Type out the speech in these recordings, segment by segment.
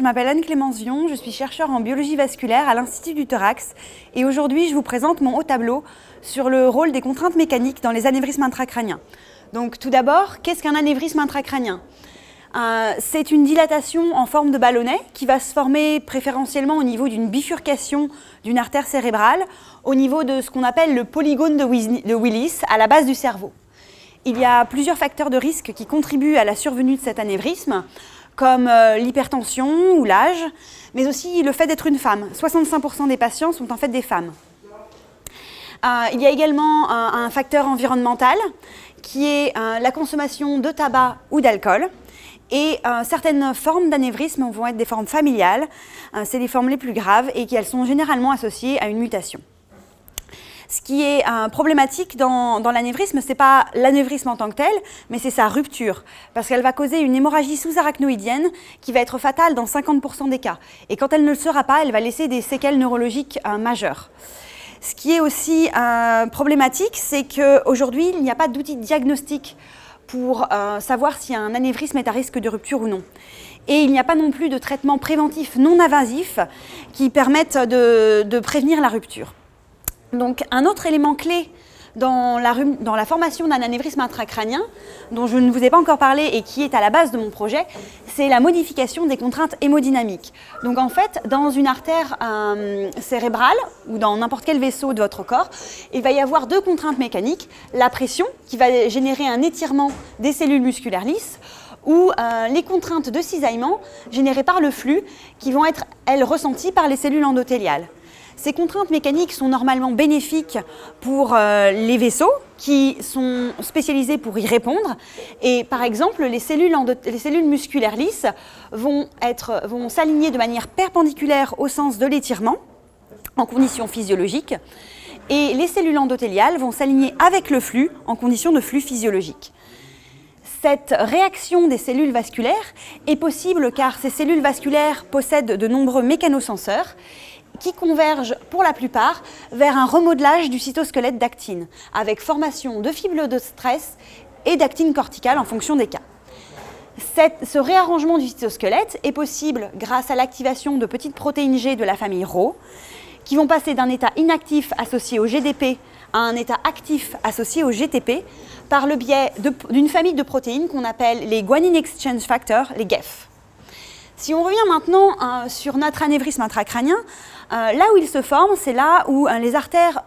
je m'appelle Anne-Clémence Vion, je suis chercheure en biologie vasculaire à l'Institut du thorax et aujourd'hui je vous présente mon haut tableau sur le rôle des contraintes mécaniques dans les anévrismes intracrâniens. Donc tout d'abord, qu'est-ce qu'un anévrisme intracrânien ? C'est une dilatation en forme de ballonnet qui va se former préférentiellement au niveau d'une bifurcation d'une artère cérébrale, au niveau de ce qu'on appelle le polygone de Willis, à la base du cerveau. Il y a plusieurs facteurs de risque qui contribuent à la survenue de cet anévrisme, comme l'hypertension ou l'âge, mais aussi le fait d'être une femme. 65% des patients sont en fait des femmes. Il y a également un facteur environnemental qui est la consommation de tabac ou d'alcool. Et certaines formes d'anévrisme vont être des formes familiales, c'est les formes les plus graves et elles sont généralement associées à une mutation. Ce qui est problématique dans l'anévrisme, ce n'est pas l'anévrisme en tant que tel, mais c'est sa rupture, parce qu'elle va causer une hémorragie sous-arachnoïdienne qui va être fatale dans 50% des cas. Et quand elle ne le sera pas, elle va laisser des séquelles neurologiques majeures. Ce qui est aussi problématique, c'est qu'aujourd'hui, il n'y a pas d'outil de diagnostic pour savoir si un anévrisme est à risque de rupture ou non. Et il n'y a pas non plus de traitement préventif non invasif qui permette de prévenir la rupture. Donc un autre élément clé dans la formation d'un anévrisme intracrânien, dont je ne vous ai pas encore parlé et qui est à la base de mon projet, c'est la modification des contraintes hémodynamiques. Donc en fait, dans une artère cérébrale ou dans n'importe quel vaisseau de votre corps, il va y avoir deux contraintes mécaniques, la pression qui va générer un étirement des cellules musculaires lisses, ou les contraintes de cisaillement générées par le flux qui vont être, elles, ressenties par les cellules endothéliales. Ces contraintes mécaniques sont normalement bénéfiques pour les vaisseaux qui sont spécialisés pour y répondre. Et par exemple, les cellules musculaires lisses vont s'aligner de manière perpendiculaire au sens de l'étirement en conditions physiologiques. Et les cellules endothéliales vont s'aligner avec le flux en conditions de flux physiologiques. Cette réaction des cellules vasculaires est possible car ces cellules vasculaires possèdent de nombreux mécanosenseurs qui convergent pour la plupart vers un remodelage du cytosquelette d'actine, avec formation de fibres de stress et d'actine corticale en fonction des cas. Ce réarrangement du cytosquelette est possible grâce à l'activation de petites protéines G de la famille Rho, qui vont passer d'un état inactif associé au GDP à un état actif associé au GTP, par le biais d'une famille de protéines qu'on appelle les guanine exchange factors, les GEF. Si on revient maintenant sur notre anévrisme intracrânien, là où il se forme, c'est là où les artères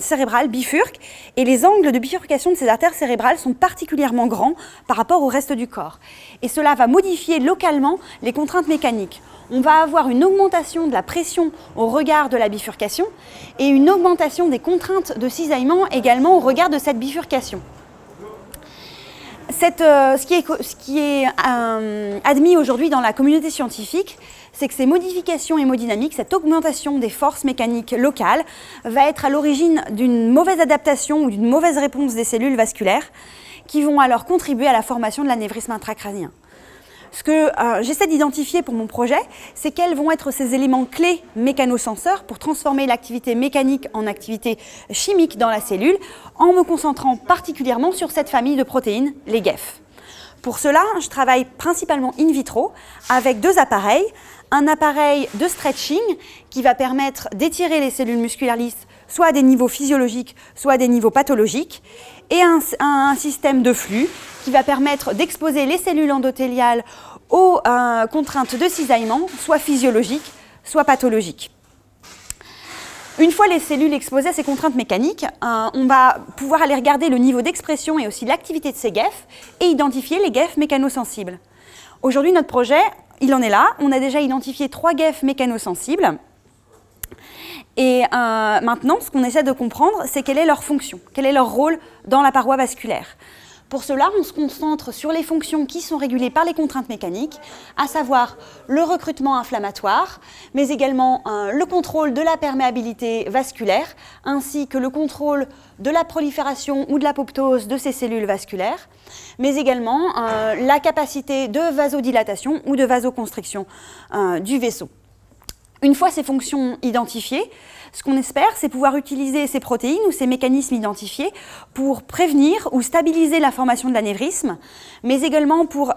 cérébrales bifurquent et les angles de bifurcation de ces artères cérébrales sont particulièrement grands par rapport au reste du corps. Et cela va modifier localement les contraintes mécaniques. On va avoir une augmentation de la pression au regard de la bifurcation et une augmentation des contraintes de cisaillement également au regard de cette bifurcation. Ce qui est admis aujourd'hui dans la communauté scientifique, c'est que ces modifications hémodynamiques, cette augmentation des forces mécaniques locales, va être à l'origine d'une mauvaise adaptation ou d'une mauvaise réponse des cellules vasculaires qui vont alors contribuer à la formation de l'anévrisme intracrânien. Ce que j'essaie d'identifier pour mon projet, c'est quels vont être ces éléments clés mécanosenseurs pour transformer l'activité mécanique en activité chimique dans la cellule, en me concentrant particulièrement sur cette famille de protéines, les GEF. Pour cela, je travaille principalement in vitro avec deux appareils. Un appareil de stretching qui va permettre d'étirer les cellules musculaires lisses soit à des niveaux physiologiques, soit à des niveaux pathologiques, et un système de flux qui va permettre d'exposer les cellules endothéliales aux contraintes de cisaillement, soit physiologiques, soit pathologiques. Une fois les cellules exposées à ces contraintes mécaniques, on va pouvoir aller regarder le niveau d'expression et aussi l'activité de ces GEF et identifier les GEF mécanosensibles. Aujourd'hui, notre projet, il en est là. On a déjà identifié 3 GEF mécanosensibles. Et maintenant, ce qu'on essaie de comprendre, c'est quelle est leur fonction, quel est leur rôle dans la paroi vasculaire. Pour cela, on se concentre sur les fonctions qui sont régulées par les contraintes mécaniques, à savoir le recrutement inflammatoire, mais également le contrôle de la perméabilité vasculaire, ainsi que le contrôle de la prolifération ou de l'apoptose de ces cellules vasculaires, mais également la capacité de vasodilatation ou de vasoconstriction du vaisseau. Une fois ces fonctions identifiées, ce qu'on espère, c'est pouvoir utiliser ces protéines ou ces mécanismes identifiés pour prévenir ou stabiliser la formation de l'anévrisme, mais également pour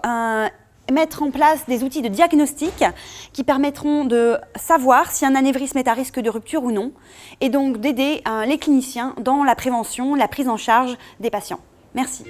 mettre en place des outils de diagnostic qui permettront de savoir si un anévrisme est à risque de rupture ou non, et donc d'aider les cliniciens dans la prévention, la prise en charge des patients. Merci.